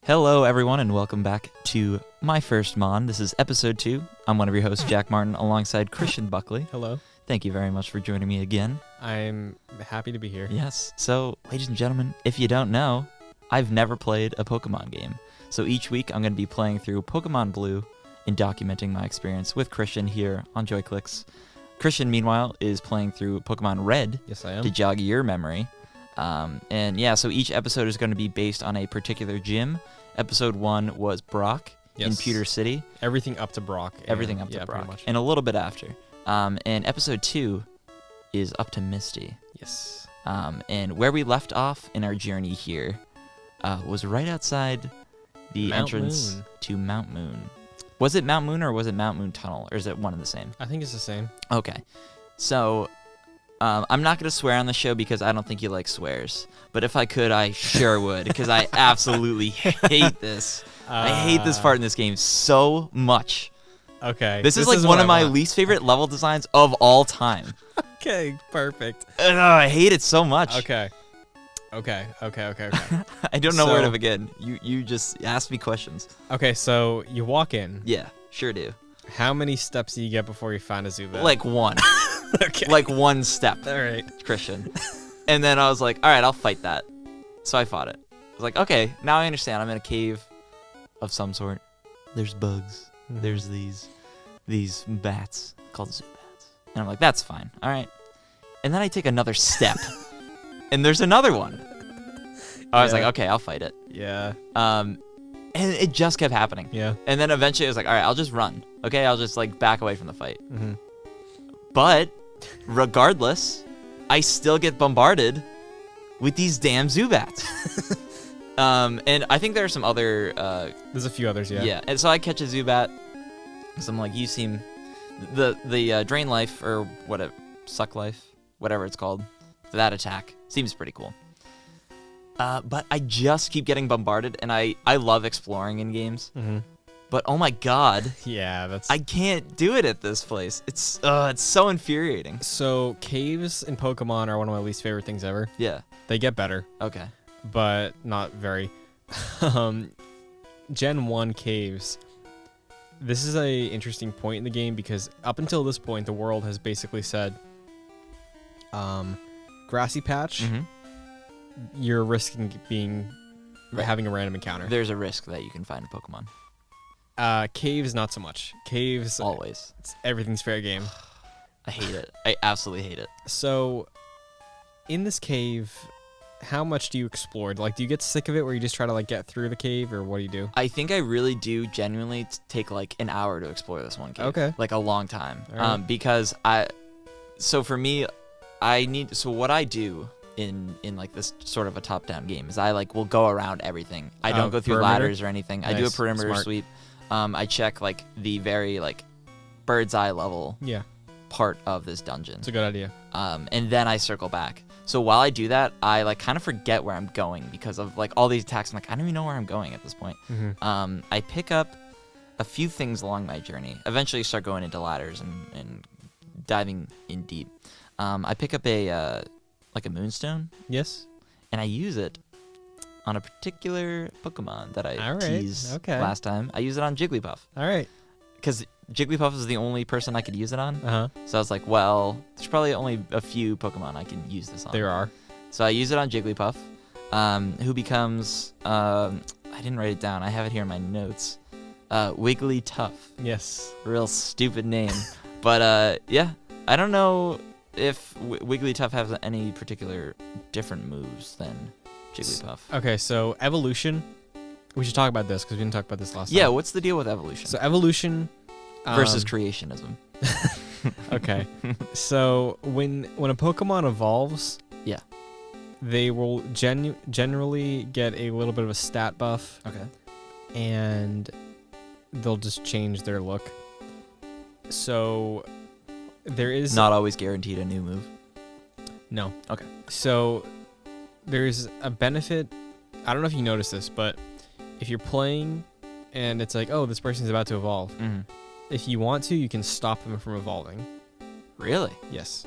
Hello, everyone, and welcome back to My First Mon. This is episode 2. I'm one of your hosts, Jack Martin, alongside Christian Buckley. Hello. Thank you very much for joining me again. I'm happy to be here. Yes. So, ladies and gentlemen, if you don't know, I've never played a Pokemon game. So each week, I'm going to be playing through Pokemon Blue and documenting my experience with Christian here on JoyClicks. Christian, meanwhile, is playing through Pokemon Red. Yes, I am. To jog your memory. So each episode is going to be based on a particular gym. Episode 1 was Brock in Pewter City. Everything up to Brock. Everything up to Brock. And a little bit after. And episode 2 is up to Misty. Yes. And where we left off in our journey here was right outside the entrance to Mount Moon. Was it Mount Moon or was it Mount Moon Tunnel? Or is it one and the same? I think it's the same. Okay. So I'm not going to swear on the show because I don't think you like swears. But if I could, I sure would because I absolutely hate this. I hate this part in this game so much. Okay. This is like one of my least favorite level designs of all time. Okay, perfect. I hate it so much. Okay. I don't know where to begin. You just ask me questions. Okay, so you walk in. Yeah, sure do. How many steps do you get before you find a Zubat? Like one. Okay. Like one step. All right. Christian. And then I was like, all right, I'll fight that. So I fought it. I was like, okay, now I understand. I'm in a cave of some sort. There's bugs. Mm-hmm. There's these bats called Zubats. And I'm like, that's fine. All right. And then I take another step. And there's another one. I was like, okay, I'll fight it. Yeah. And it just kept happening. Yeah. And then eventually I was like, all right, I'll just run. Okay, I'll just like back away from the fight. Mm-hmm. But regardless, I still get bombarded with these damn Zubats. And I think there are some other... There's a few others, yeah. Yeah, and so I catch a Zubat. So I'm like, you seem... The Drain Life, or whatever, Suck Life, whatever it's called, that attack seems pretty cool. But I just keep getting bombarded, and I love exploring in games. Mm-hmm. But oh my god, yeah, I can't do it at this place. It's so infuriating. So caves in Pokemon are one of my least favorite things ever. Yeah. They get better. Okay. But not very. Gen 1 caves. This is a interesting point in the game because up until this point, the world has basically said, grassy patch, you're risking having a random encounter. There's a risk that you can find a Pokemon. Caves, not so much. Caves, always. Everything's fair game. I hate it. I absolutely hate it. So, in this cave, how much do you explore? Like, do you get sick of it where you just try to like get through the cave, or what do you do? I think I really do genuinely take like an hour to explore this one cave. Okay. Like a long time. Right. Because for me, what I do in like this sort of a top-down game is I like will go around everything. I don't go through perimeter? Ladders or anything. Nice. I do a perimeter Smart. sweep. I check like the very like bird's eye level part of this dungeon. It's a good idea. And then I circle back. So while I do that, I like kind of forget where I'm going because of like all these attacks. I'm like, I don't even know where I'm going at this point. Mm-hmm. I pick up a few things along my journey. Eventually start going into ladders and diving in deep. I pick up a moonstone. Yes. And I use it on a particular Pokemon that I teased last time. I use it on Jigglypuff. All right. Because Jigglypuff is the only person I could use it on. Uh-huh. So I was like, well, there's probably only a few Pokemon I can use this on. There are. So I use it on Jigglypuff, who becomes, I didn't write it down. I have it here in my notes. Wigglytuff. Yes. Real stupid name. But yeah, I don't know if Wigglytuff has any particular different moves than Jigglypuff. Okay, so evolution. We should talk about this because we didn't talk about this last time. Yeah, what's the deal with evolution? So evolution versus creationism. Okay. So when a Pokemon evolves, they will generally get a little bit of a stat buff. Okay. And they'll just change their look. So there is not always guaranteed a new move. No. Okay. So there's a benefit. I don't know if you noticed this, but if you're playing and it's like, oh, this person's about to evolve, if you want to, you can stop them from evolving. Really? Yes.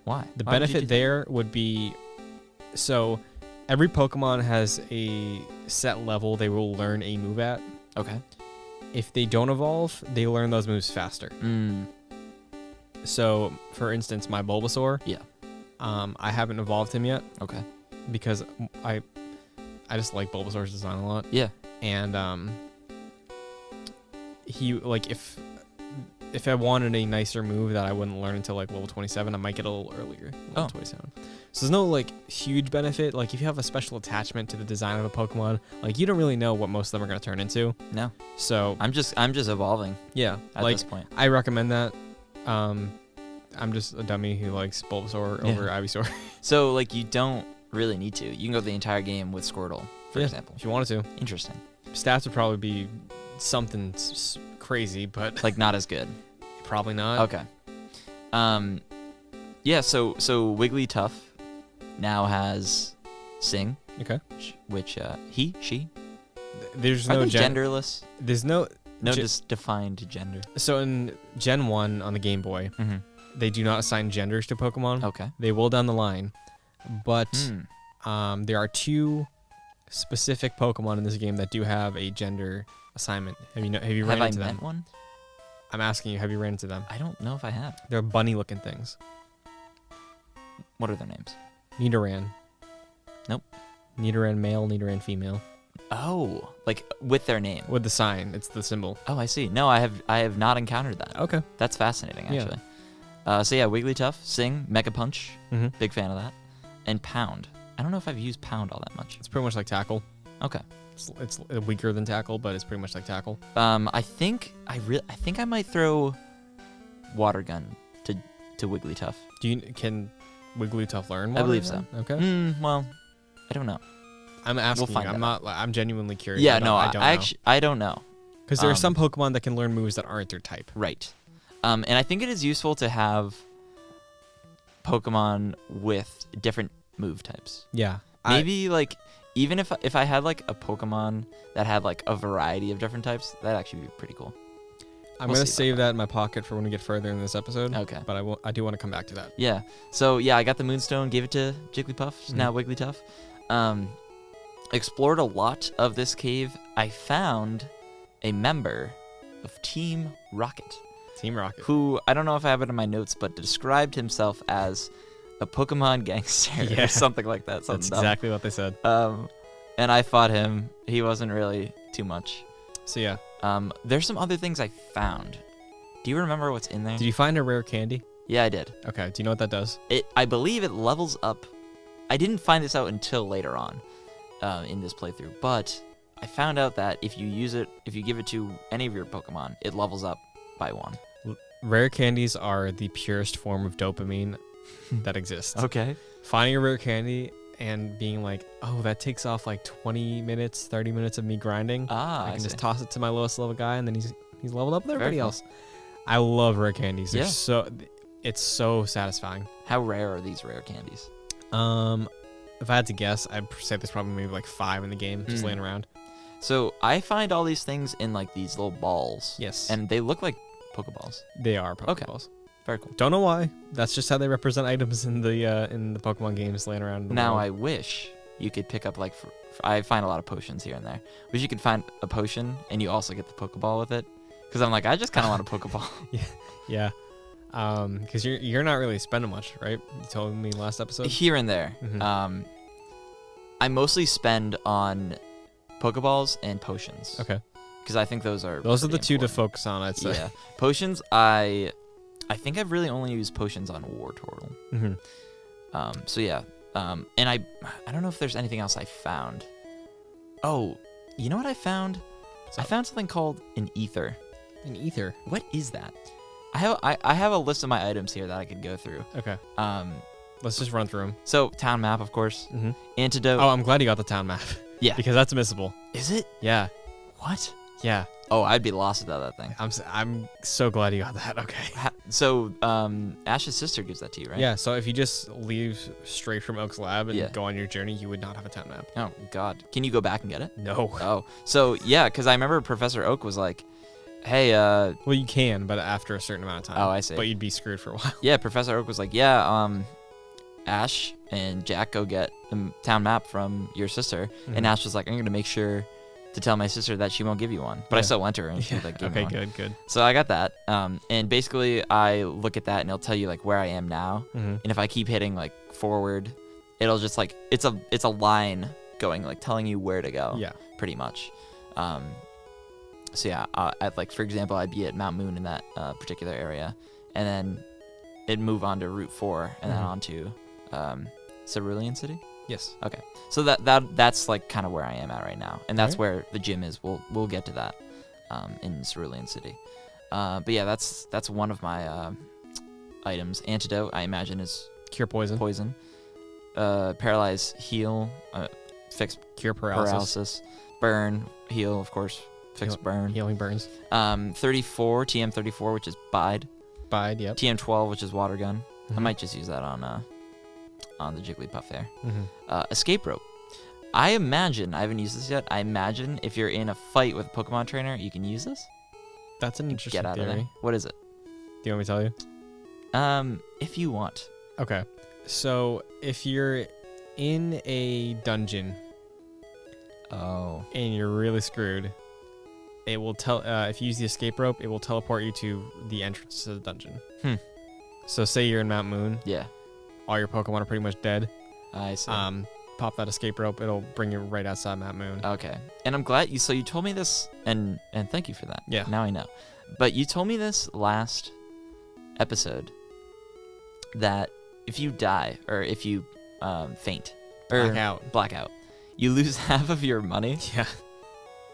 Why? The benefit there would be, so Every Pokemon has a set level they will learn a move at. Okay. If they don't evolve, they learn those moves faster. Mm. So, for instance, my Bulbasaur. Yeah. I haven't evolved him yet Okay. because I just like Bulbasaur's design a lot. Yeah. And he like if I wanted a nicer move that I wouldn't learn until like level 27, I might get a little earlier. Level 27. So there's no like huge benefit. Like if you have a special attachment to the design of a Pokemon, like you don't really know what most of them are gonna turn into. No. So I'm just evolving yeah, at like this point. I recommend that. I'm just a dummy who likes Bulbasaur over Ivysaur. So like you don't really need to. You can go the entire game with Squirtle, for example. If you wanted to. Interesting. Stats would probably be something crazy, but Like not as good. probably not. Okay. Yeah. So Wigglytuff now has Sing. Okay. Which she. There's Are no they genderless? There's no Just defined gender. So in Gen 1 on the Game Boy, Mm-hmm. they do not assign genders to Pokemon. Okay. They will down the line, but there are 2 specific Pokemon in this game that do have a gender assignment. Have you ran into them? Met one? I'm asking you, have you ran into them? I don't know if I have. They're bunny-looking things. What are their names? Nidoran. Nope. Nidoran male, Nidoran female. Oh, like with their name. With the sign, it's the symbol. Oh, I see. No, I have not encountered that. Okay. That's fascinating, Yeah. actually. So yeah, Wigglytuff, Sing, Mega Punch, Mm-hmm. big fan of that, and Pound. I don't know if I've used Pound all that much. It's pretty much like Tackle. Okay. It's weaker than Tackle, but it's pretty much like Tackle. I think I might throw Water Gun to Wigglytuff. Can Wigglytuff learn? I believe Water so. Gun? Okay. Well, I don't know. I'm asking. We'll find you. that I'm genuinely curious. Yeah, I don't know. I don't know. Because there are some Pokemon that can learn moves that aren't their type. Right. And I think it is useful to have Pokemon with different move types. Yeah. Maybe like even if I had like a Pokemon that had like a variety of different types, that'd actually be pretty cool. I'm We'll gonna see save about that in my pocket for when we get further in this episode. Okay. But I do want to come back to that. Yeah. So yeah, I got the Moonstone, gave it to Jigglypuff, Mhm. now Wigglytuff. Explored a lot of this cave. I found a member of Team Rocket, Team Rocket. who I don't know if I have it in my notes, but described himself as a Pokemon gangster Yeah. or something like that. Something That's dumb. exactly what they said. And I fought him. He wasn't really too much. So yeah. There's some other things I found. Do you remember what's in there? Did you find a rare candy? Yeah, I did. Okay. Do you know what that does? I believe it levels up. I didn't find this out until later on in this playthrough, but I found out that if you give it to any of your Pokemon, it levels up by 1. Rare candies are the purest form of dopamine that exists. Okay. Finding a rare candy and being like, oh, that takes off like 20 minutes, 30 minutes of me grinding. I can just toss it to my lowest level guy, and then he's leveled up with everybody cool. else. I love rare candies. They're Yeah. It's so satisfying. How rare are these rare candies? If I had to guess, I'd say there's probably maybe like 5 in the game just laying around. So I find all these things in like these little balls. Yes. And they look like Pokeballs. They are Okay. Pokeballs. Very cool. Don't know why. That's just how they represent items in the Pokemon games laying around. In the Now world. I wish you could pick up like I find a lot of potions here and there. Wish you could find a potion and you also get the Pokeball with it. Because I'm like, I just kind of want a Pokeball. Yeah. Because you're not really spending much, right? You told me last episode. Here and there. Mhm. I mostly spend on Pokeballs and potions. Okay. Because I think those are Those are the pretty two to important. focus on, I'd say. Yeah. Potions, I think I've really only used potions on Wartortle. Mm-hmm. So yeah. And I don't know if there's anything else I found. Oh, you know what I found? I found something called an ether. An ether. What is that? I have a list of my items here that I could go through. Okay. Let's just run through them. So town map, of course. Mm-hmm. Antidote. Oh, I'm glad you got the town map. Yeah. Because that's missable. Is it? Yeah. What? Yeah. Oh, I'd be lost without that thing. I'm so glad you got that. Okay. So, Ash's sister gives that to you, right? Yeah. So if you just leave straight from Oak's lab and Yeah. go on your journey, you would not have a town map. Oh God. Can you go back and get it? No. Oh. So yeah, because I remember Professor Oak was like, "Hey, Well, you can, but after a certain amount of time. Oh, I see. But you'd be screwed for a while. yeah." Professor Oak was like, "Yeah, Ash and Jack, go get the town map from your sister. Mhm. And Ash was like, I'm going to make sure to tell my sister that she won't give you one. But I Yeah. still went to her, and she like gave me Okay, one. good. So I got that. And basically, I look at that, and it'll tell you like where I am now. Mm-hmm. And if I keep hitting like forward, it'll just like it's a line going like telling you where to go. Yeah. Pretty much. So yeah, I'd like for example, I'd be at Mount Moon in that particular area, and then it'd move on to Route 4 and then Mhm. on to Cerulean City. Yes. Okay, so that's like kind of where I am at right now, and that's Alright. where the gym is. We'll get to that in Cerulean City. But yeah, that's one of my items. Antidote, I imagine, is Cure poison. poison. Paralyze, heal, fix Cure paralysis. paralysis. Burn, heal, of course, fix Heal- burn. Healing burns. 34, TM34, which is bide. Bide. Yep. TM12, which is water gun. I Mhm. might just use that on the Jigglypuff there. Mhm. Escape rope. I imagine, I haven't used this yet, I imagine if you're in a fight with a Pokemon trainer, you can use this. That's an interesting Get out of theory. there. What is it? Do you want me to tell you? If you want. Okay. So if you're in a dungeon Oh. and you're really screwed, it will tell. If you use the escape rope, it will teleport you to the entrance to the dungeon. So say you're in Mount Moon, Yeah, all your Pokemon are pretty much dead. I see. Pop that escape rope, it'll bring you right outside Mount Moon. Okay. And I'm glad so you told me this, and thank you for that. Yeah. Now I know. But you told me this last episode that if you die or if you faint or Blackout. you lose half of your money. Yeah.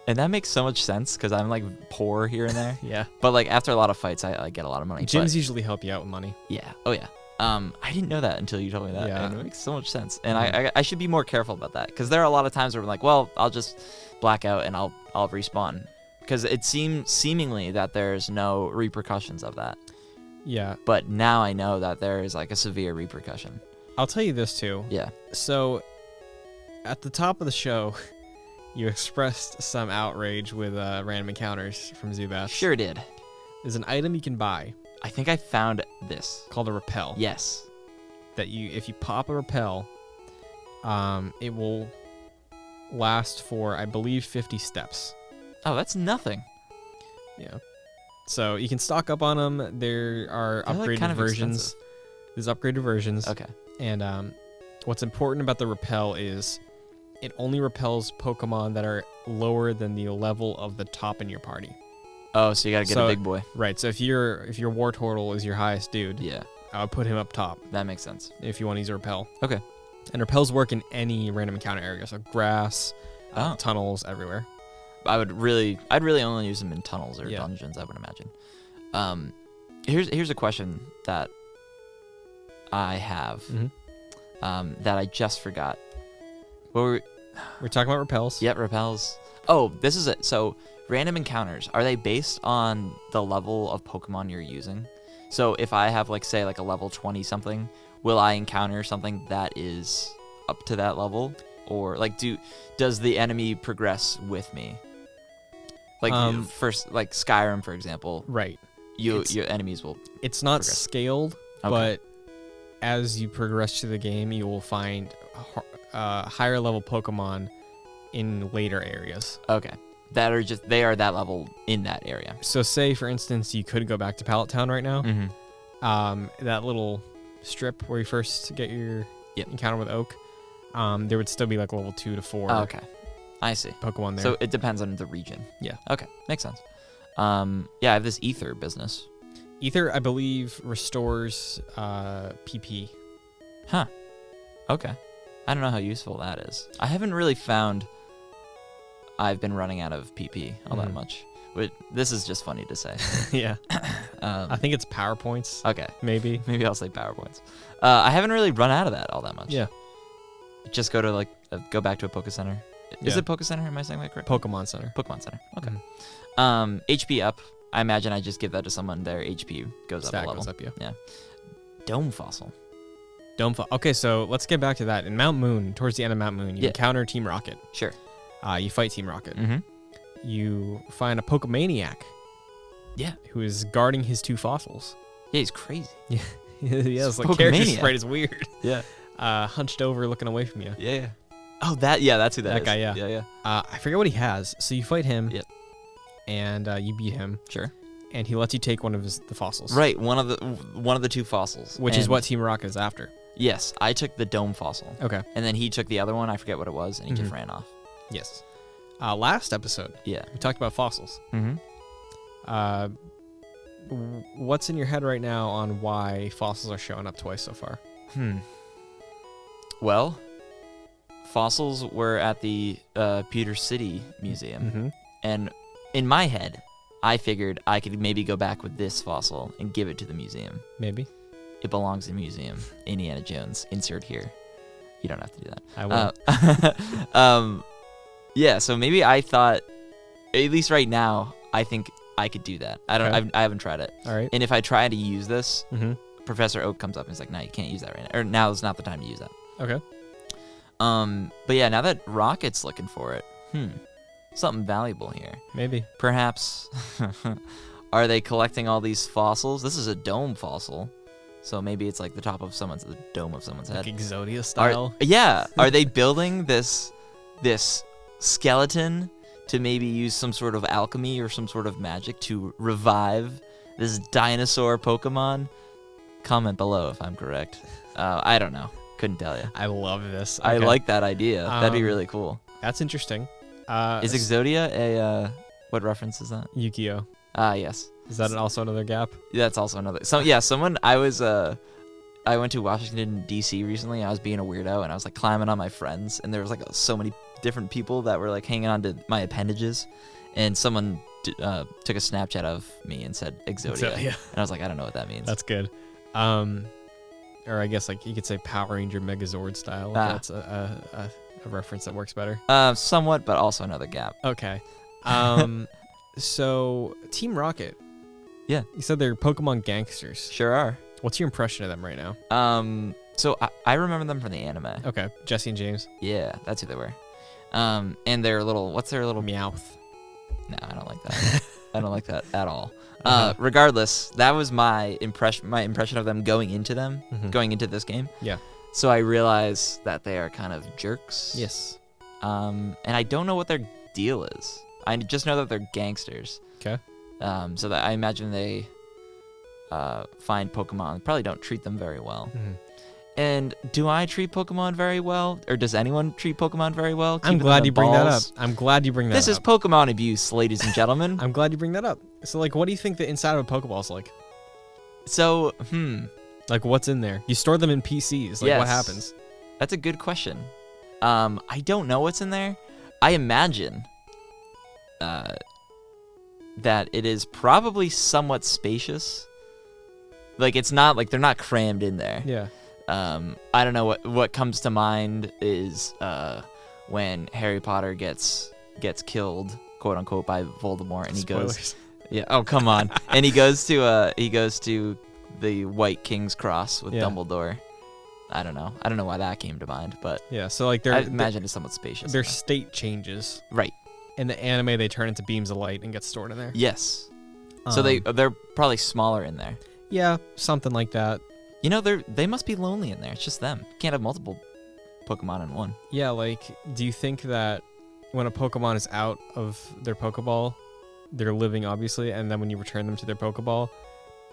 And that makes so much sense because I'm like poor here and there. Yeah. But like after a lot of fights, I get a lot of money. Gyms But, usually help you out with money. yeah. Oh yeah. I didn't know that until you told me that. Yeah. And it makes so much sense. And Mhm. I should be more careful about that because there are a lot of times where I'm like, well, I'll just black out and I'll respawn because it seems seemingly that there's no repercussions of that. Yeah. But now I know that there is like a severe repercussion. I'll tell you this too. Yeah. So, at the top of the show, you expressed some outrage with random encounters from Zubat. Sure did. There's an item you can buy I think I found this. called a repel. Yes. That if you pop a repel, it will last for, I believe, 50 steps. Oh, that's nothing. Yeah. So you can stock up on them. There are They're, like, upgraded kind of versions. expensive. There's upgraded versions. Okay. And what's important about the repel is it only repels Pokemon that are lower than the level of the top in your party. Oh, so you gotta get So- a big boy. Right. So if your Wartortle is your highest dude, Yeah, I would put him up top that makes sense. if you want to use a repel. Okay. And repels work in any random encounter area, so grass, Oh. tunnels, everywhere. I'd really only use them in tunnels or Yeah. dungeons, I would imagine. Here's a question that I have Mm-hmm. that I just forgot. What were We're talking about repels. Yep, repels. Oh, this is it. So random encounters, are they based on the level of Pokemon you're using? So if I have like say like a level 20 something, will I encounter something that is up to that level? Or like does the enemy progress with me? Like first like Skyrim for example, Right. your It's- enemies will It's not Progress. scaled, Okay. but as you progress through the game, you will find higher level Pokemon in later areas. okay. That are just they are that level in that area. So say, for instance, you could go back to Pallet Town right now. Mm-hmm. That little strip where you first get your Yep. encounter with Oak, there would still be like level 2 to 4 Oh, okay. I see. Pokemon there. So it depends on the region. Yeah. Okay. Makes sense. Yeah, I have this ether business. Ether, I believe, restores PP. Huh. Okay. I don't know how useful that is. I haven't really found I've been running out of PP all that Mhm. much. But this is just funny to say. Yeah. I think it's power points, Okay. maybe. Maybe I'll say PowerPoints. I haven't really run out of that all that much. Yeah. Just go to go back to a Poke Center. Is Yeah. it Poke Center? Am I saying that correctly? Pokemon Center. Pokemon Center. Okay. Mhm. HP up. I imagine I just give that to someone. Their HP goes up Stat a level. goes up, yeah. Dome Fossil. Okay, so let's get back to that. In Mount Moon, towards the end of Mount Moon, you Yeah. encounter Team Rocket. Sure. You fight Team Rocket. Mm-hmm. You find a Pokemaniac. Yeah. Who is guarding his 2 fossils. Yeah, he's crazy. Yes, like Pokemaniac. character sprite is weird. Yeah. hunched over, looking away from you. Yeah. Oh, that's who that is. That guy, yeah. Yeah. I forget what he has. So you fight him. Yep. And you beat him. Sure. And he lets you take one of the fossils. Right, one of the 2 fossils. Which is what Team Rocket is after. Yes, I took the dome fossil. Okay. And then he took the other one. I forget what it was, and he just ran off. Yes. Last episode, Yeah. we talked about fossils. Mm-hmm. What's in your head right now on why fossils are showing up twice so far? Well, fossils were at the Pewter City Museum, and in my head, I figured I could maybe go back with this fossil and give it to the museum. Maybe. It belongs in the museum. Indiana Jones, insert here. You don't have to do that. I will. Yeah, so maybe I thought, at least right now, I think I could do that. I don't. Okay. I haven't tried it. All right. And if I try to use this, Mm-hmm. Professor Oak comes up and is like, "No, you can't use that right now. Or now is not the time to use that." Okay. But yeah, now that Rocket's looking for it, something valuable here. Maybe. Perhaps, are they collecting all these fossils? This is a dome fossil, so maybe it's like the top of the dome of someone's head. Like Exodia style. Are they building this skeleton to maybe use some sort of alchemy or some sort of magic to revive this dinosaur Pokemon? Comment below if I'm correct. I don't know. Couldn't tell you. I love this. I Okay. like that idea. That'd be really cool. That's interesting. Is Exodia a what reference is that? Yu-Gi-Oh? Yes. Is that also another gap? That's also another. Someone I went to Washington D.C. recently. I was being a weirdo and I was like climbing on my friends, and there was like so many different people that were like hanging on to my appendages, and someone took a Snapchat of me and said Exodia, and I was like, I don't know what that means. That's good. Or I guess like you could say Power Ranger Megazord style. If that's a reference that works better. Somewhat, but also another gap. Okay. So Team Rocket. Yeah. You said they're Pokemon gangsters. Sure are. What's your impression of them right now? So I remember them from the anime. Okay. Jesse and James. Yeah, that's who they were. And their little, what's their little Meowth. No, I don't like that. I don't like that at all. Regardless, that was my impression of them going into this game. Yeah. So I realize that they are kind of jerks. Yes. And I don't know what their deal is. I just know that they're gangsters. Okay. So that I imagine they find Pokemon, probably don't treat them very well. And do I treat Pokemon very well? Or does anyone treat Pokemon very well? I'm glad you bring that up. I'm glad you bring that up. This is Pokemon abuse, ladies and gentlemen. I'm glad you bring that up. So, like, what do you think the inside of a Pokeball is like? So, Like, what's in there? You store them in PCs. Like, what happens? That's a good question. I don't know what's in there. I imagine that it is probably somewhat spacious. Like, it's not like they're not crammed in there. Yeah. I don't know what comes to mind is when Harry Potter gets killed, quote unquote, by Voldemort, and Spoilers. Oh, come on. And he goes to the White King's Cross with Dumbledore. I don't know why that came to mind, but yeah. So like I imagine it's somewhat spacious. Their state changes. Right. In the anime, they turn into beams of light and get stored in there. Yes. So they're probably smaller in there. Yeah, something like that. You know, they must be lonely in there. It's just them. You can't have multiple Pokemon in one. Yeah, like, do you think that when a Pokemon is out of their Pokeball, they're living, obviously, and then when you return them to their Pokeball,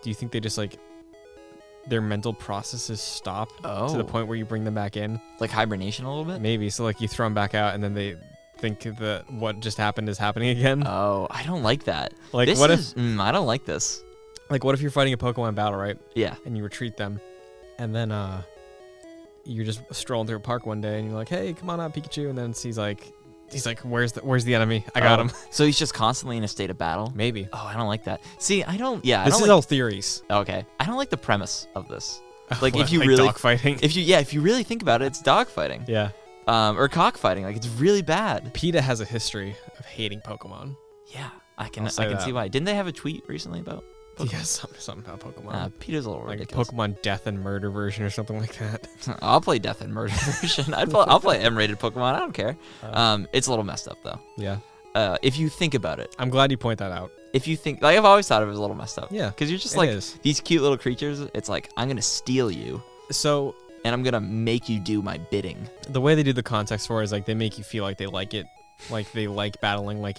do you think they just, like, their mental processes stop to the point where you bring them back in? Like hibernation a little bit? Maybe. So, like, you throw them back out, and then they think that what just happened is happening again? Oh, I don't like that. Like, if... I don't like this. Like, what if you're fighting a Pokemon battle, right? Yeah. And you retreat them, and then you're just strolling through a park one day, and you're like, "Hey, come on out, Pikachu!" And then he's like, "Where's the enemy? I got him." So he's just constantly in a state of battle. Maybe. Oh, I don't like that. See, I don't. Yeah, this is all theories. Okay, I don't like the premise of this. Like, if you really dogfighting. If you really think about it, it's dogfighting. Yeah. Or cockfighting. Like, it's really bad. PETA has a history of hating Pokemon. Yeah, I can see why. Didn't they have a tweet recently about Pokemon? Yeah, something about Pokemon. PETA's a little like ridiculous. Pokemon Death and Murder version or something like that. I'll play Death and Murder version. I'll play M-rated Pokemon. I don't care. It's a little messed up though. Yeah. If you think about it. I'm glad you point that out. If you think, like, I've always thought it was a little messed up. Yeah. Because you're just like these cute little creatures. It's like, I'm gonna steal you. So and I'm gonna make you do my bidding. The way they do the context for it is like they make you feel like they like it, like they like battling, like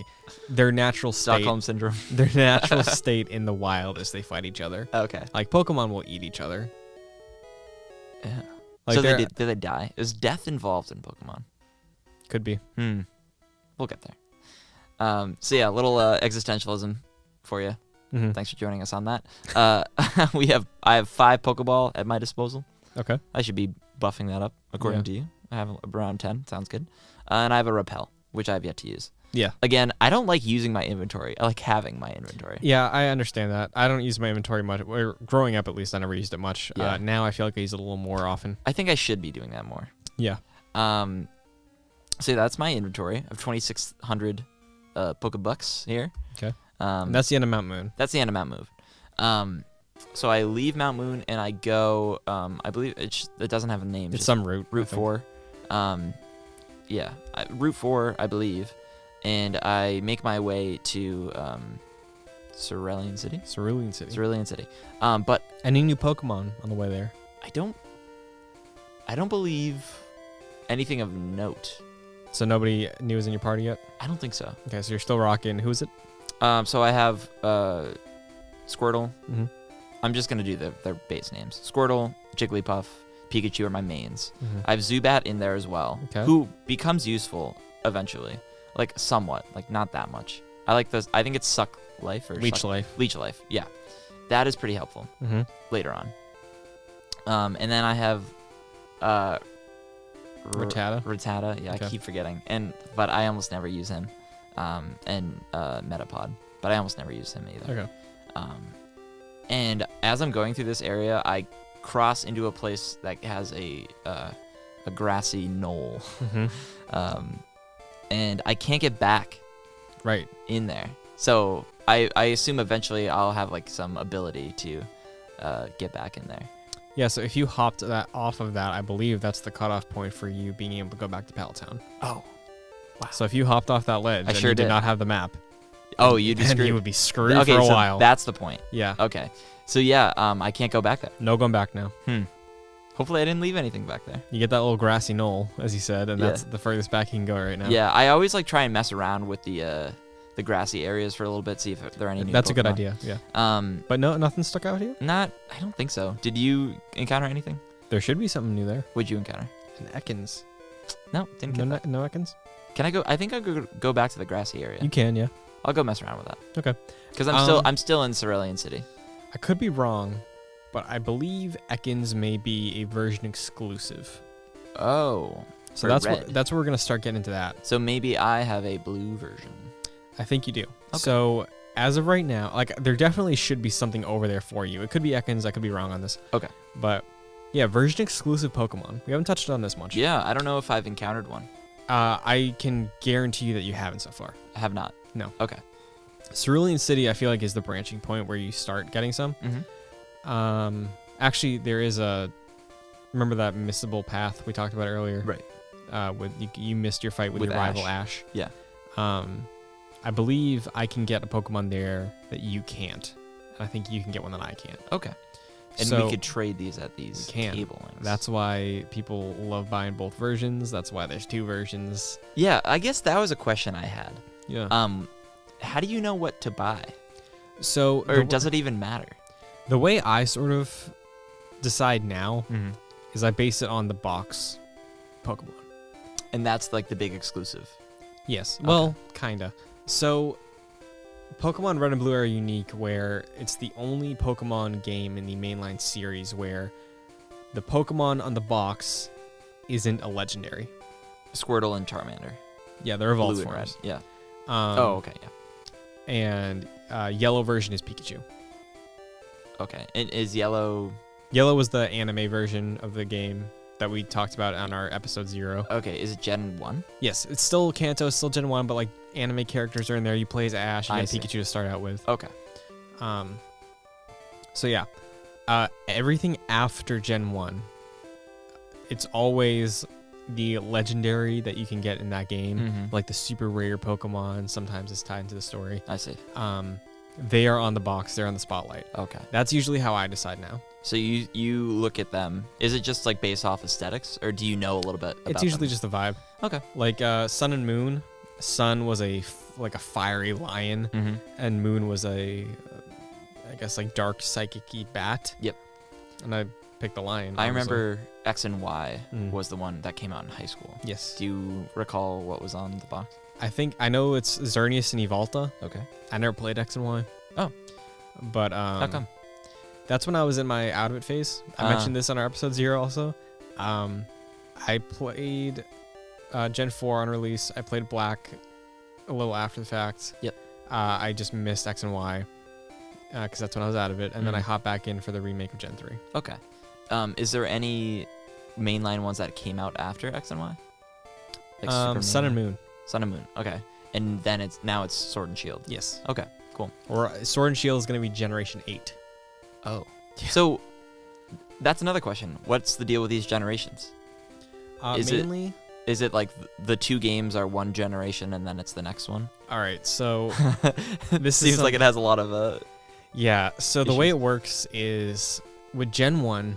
their natural state. Stockholm syndrome. Their natural state in the wild is they fight each other. Okay. Like Pokemon will eat each other. Yeah. Like So did they die? Is death involved in Pokemon? Could be. We'll get there. So yeah, a little existentialism for you. Mm-hmm. Thanks for joining us on that. I have 5 Pokeball at my disposal. Okay. I should be buffing that up according to you. I have around 10. Sounds good. And I have a Repel, which I have yet to use. Yeah. Again, I don't like using my inventory. I like having my inventory. Yeah, I understand that. I don't use my inventory much. Growing up, at least, I never used it much. Yeah. Now I feel like I use it a little more often. I think I should be doing that more. Yeah. So that's my inventory of 2,600 Pokebucks here. Okay. And that's the end of Mount Moon. That's the end of Mount Moon. So I leave Mount Moon and I go. I believe it doesn't have a name. It's just some route. Route 4. Yeah, Route 4, I believe, and I make my way to Cerulean City. Cerulean City. Cerulean City. But Any new Pokemon on the way there? I don't believe anything of note. So nobody new is in your party yet? I don't think so. Okay, so you're still rocking. Who is it? So I have Squirtle. Mm-hmm. I'm just gonna do their base names. Squirtle, Jigglypuff, Pikachu are my mains. Mm-hmm. I have Zubat in there as well, Okay. who becomes useful eventually, like somewhat, like not that much. I like this. I think it's Suck Life or Leech Life. Leech Life. Yeah, that is pretty helpful Mm-hmm. later on. And then I have Rattata. Rattata. Yeah, Okay. I keep forgetting. But I almost never use him. And Metapod, but I almost never use him either. Okay. And as I'm going through this area, I cross into a place that has a grassy knoll, Mm-hmm. and I can't get back Right. in there. So I assume eventually I'll have like some ability to get back in there. Yeah, so if you hopped that off of that, I believe that's the cutoff point for you being able to go back to Pallet Town. Oh, wow. So if you hopped off that ledge and sure you did did. not have the map, Oh, you'd be then screwed. you would be screwed Okay, for a so while. that's the point. Yeah. Okay, so yeah, I can't go back there. No going back now. Hopefully I didn't leave anything back there. You get that little grassy knoll, as you said, and Yeah. that's the furthest back you can go right now. Yeah, I always like try and mess around with the grassy areas for a little bit, see if there are any new That's a good Pokemon. idea, yeah. But no, nothing stuck out here? I don't think so. Did you encounter anything? There should be something new there. What'd you encounter? An Ekans. No, didn't get that. No Ekans? Can I go? I think I'll go back to the grassy area. You can, yeah. I'll go mess around with that. Okay. Because I'm still in Cerulean City. I could be wrong, but I believe Ekans may be a version exclusive. Oh. So or that's red. that's where we're gonna start getting into that. So maybe I have a blue version. I think you do. Okay. So as of right now, like there definitely should be something over there for you. It could be Ekans. I could be wrong on this. Okay. But yeah, version exclusive Pokemon. We haven't touched on this much. Yeah, I don't know if I've encountered one. I can guarantee you that you haven't so far. I have not. No. Okay. Cerulean City, I feel like, is the branching point where you start getting some. Mm-hmm. Actually, there is a. Remember that missable path we talked about earlier? Right. With you missed your fight with your rival Ash. Yeah. I believe I can get a Pokemon there that you can't. I think you can get one that I can't. Okay. And So- we could trade these at these We can. cable links. That's why people love buying both versions. That's why there's 2 versions. Yeah, I guess that was a question I had. Yeah. How do you know what to buy? So Or does it even matter? the way I sort of decide now Mm-hmm. is I base it on the box Pokemon. And that's like the big exclusive. Yes. Okay. Well, kinda. So Pokemon Red and Blue are unique where it's the only Pokemon game in the mainline series where the Pokemon on the box isn't a legendary. Squirtle and Charmander. Yeah, they're evolved Blue and red. forms. Yeah. Oh, okay, yeah. And yellow version is Pikachu. Okay. And is yellow... Yellow was the anime version of the game that we talked about on our episode 0. Okay, is it Gen 1? Yes, it's still Kanto, it's still Gen 1, but like anime characters are in there. You play as Ash and I you see. have Pikachu to start out with. Okay. So yeah, everything after Gen 1, it's always the legendary that you can get in that game, Mm-hmm. like the super rare Pokemon. Sometimes it's tied into the story. I see. They are on the box. They're on the spotlight. Okay. That's usually how I decide now. So you look at them. Is it just like based off aesthetics, or do you know a little bit about It's usually them? just the vibe. Okay. Like Sun and Moon. Sun was like a fiery lion, Mm-hmm. and Moon was I guess like dark psychic-y bat. Yep. And I picked the lion. I obviously. remember X and Y Mm. was the one that came out in high school. Yes. Do you recall what was on the box? I know it's Xerneas and Evolta. Okay. I never played X and Y. Oh. But How come? that's when I was in my out of it phase. I mentioned this on our episode 0 also. I played Gen 4 on release. I played Black a little after the fact. Yep. I just missed X and Y because that's when I was out of it. And then I Mhm. hopped back in for the remake of Gen 3. Okay. Is there any mainline ones that came out after X and Y? Like Super Sun and mainline? Moon. Sun and Moon. Okay. And then it's Sword and Shield. Yes. Okay. Cool. Or Sword and Shield is going to be Generation 8. Oh. Yeah. So that's another question. What's the deal with these generations? Is it- Mainly. Is it like the two games are one generation and then it's the next one? All right. So This is seems like it has a lot of yeah. So the way issues. it works is with Gen 1,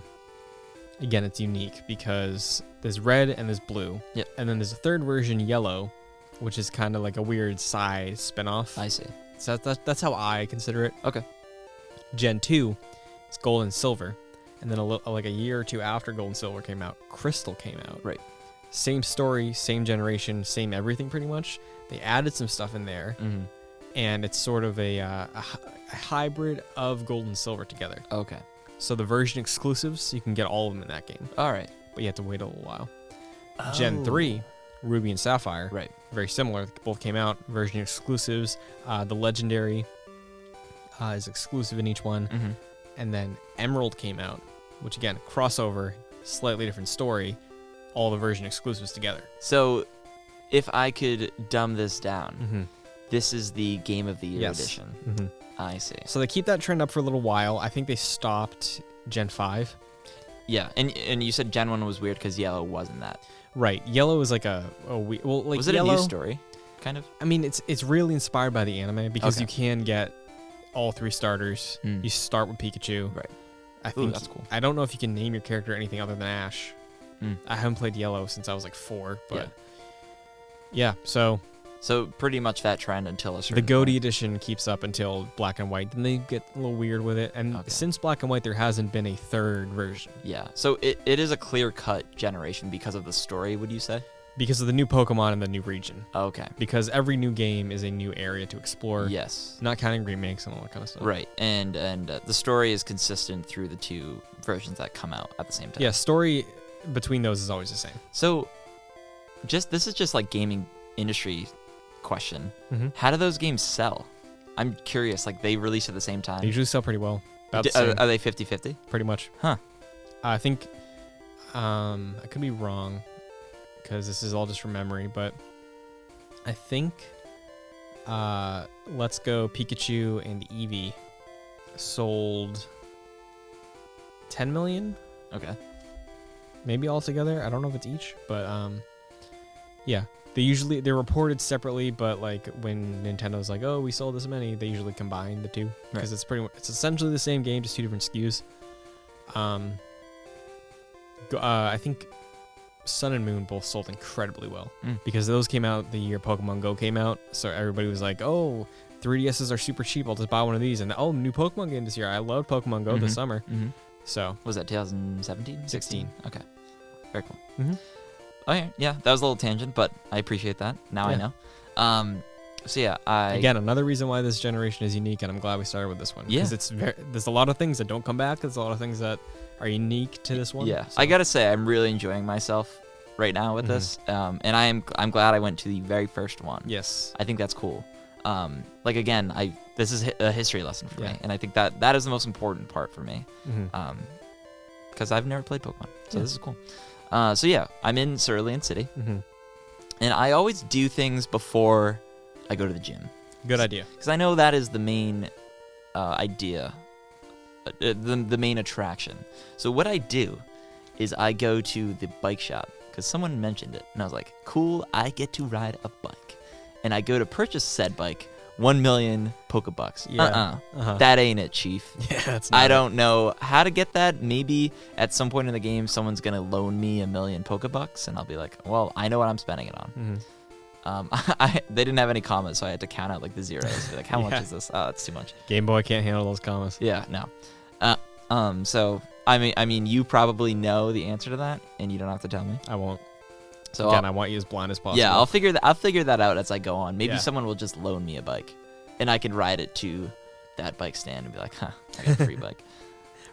again, it's unique because there's red and there's blue. Yep. And then there's a third version, yellow, which is kind of like a weird side spinoff. I see. So that's how I consider it. Okay. Gen 2 is gold and silver. And then like a year or two after gold and silver came out, crystal came out. Right. Same story, same generation, same everything pretty much. They added some stuff in there, Mm-hmm. and it's sort of a hybrid of gold and silver together. Okay. So the version exclusives, you can get all of them in that game, All right. but you have to wait a little while. Gen 3, Ruby and Sapphire, Right. very similar. Both came out, version exclusives. The Legendary is exclusive in each one. Mm-hmm. And then Emerald came out, which again, crossover, slightly different story, all the version exclusives together. So, if I could dumb this down, Mm-hmm. this is the Game of the Year Yes. edition. Mm-hmm. I see. So they keep that trend up for a little while. I think they stopped Gen 5. Yeah, and you said Gen 1 was weird because Yellow wasn't that. Right. Yellow is like well, like Was it Yellow, a new story? Kind of? I mean, it's really inspired by the anime because Okay. you can get all 3 starters. Mm. You start with Pikachu. Right. I Ooh, think that's cool. I don't know if you can name your character anything other than Ash. Mm. I haven't played Yellow since I was like 4, Yeah. but yeah. So So pretty much that trend until a the certain Goatee point. edition keeps up until Black and White. Then they get a little weird with it, and Okay. since Black and White, there hasn't been a third version Yeah. So it is a clear-cut generation because of the story, would you say? because of the new Pokemon and the new region. Okay. Because every new game is a new area to explore. Yes. Not counting remakes and all that kind of stuff. Right. And the story is consistent through the two versions that come out at the same time. Yeah, story between those is always the same. So this is just like gaming industry question. Mm-hmm. How do those games sell? I'm curious. Like they release at the same time. They usually sell pretty well. About the Are same, they 50-50? pretty much. Huh. I think I could be wrong because this is all just from memory, but I think Let's Go Pikachu and Eevee sold 10 million, Okay. maybe altogether. I don't know if it's each, but yeah. They're reported separately, but like when Nintendo's like, "Oh, we sold this many," they usually combine the two because Right. it's essentially the same game, just 2 different SKUs. I think Sun and Moon both sold incredibly well Mm. because those came out the year Pokemon Go came out, so everybody was like, "Oh, 3DSs are super cheap. I'll just buy one of these." And oh, new Pokemon game this year. I loved Pokemon Go this Mhm. summer. Mm-hmm. So Was that 2017? 16. Okay. Very cool. mm-hmm. Okay. Yeah, that was a little tangent, but I appreciate that. Now I Yeah. know. So yeah, again, another reason why this generation is unique, and I'm glad we started with this one. Yeah. Because there's a lot of things that don't come back. There's a lot of things that are unique to this one. Yeah, so- I gotta say I'm really enjoying myself right now with Mhm. this, and I'm glad I went to the very first one. Yes. I think that's cool. Like again, this is a history lesson for Yeah. me, and I think that is the most important part for me, Mm-hmm. because I've never played Pokemon, so Yeah. this is cool. So yeah, I'm in Cerulean City, Mm-hmm. and I always do things before I go to the gym, Good idea. because I know that is the main idea, the main attraction. So what I do is I go to the bike shop because someone mentioned it, and I was like, cool, I get to ride a bike. And I go to purchase said bike 1 million Pokebucks. Yeah. That ain't it, Chief. Yeah, that's not I it. don't know how to get that. Maybe at some point in the game, someone's gonna loan me 1 million Pokebucks, and I'll be like, well, I know what I'm spending it on. They didn't have any commas, so I had to count out like the zeros. Be like, how much is this? Oh, that's too much. Game Boy can't handle those commas. Yeah, no. So I mean, you probably know the answer to that, and you don't have to tell me. I won't. So Again, I want you as blind as possible. yeah, I'll figure that out as I go on. Maybe Yeah. someone will just loan me a bike, and I can ride it to that bike stand and be like, I got a free bike.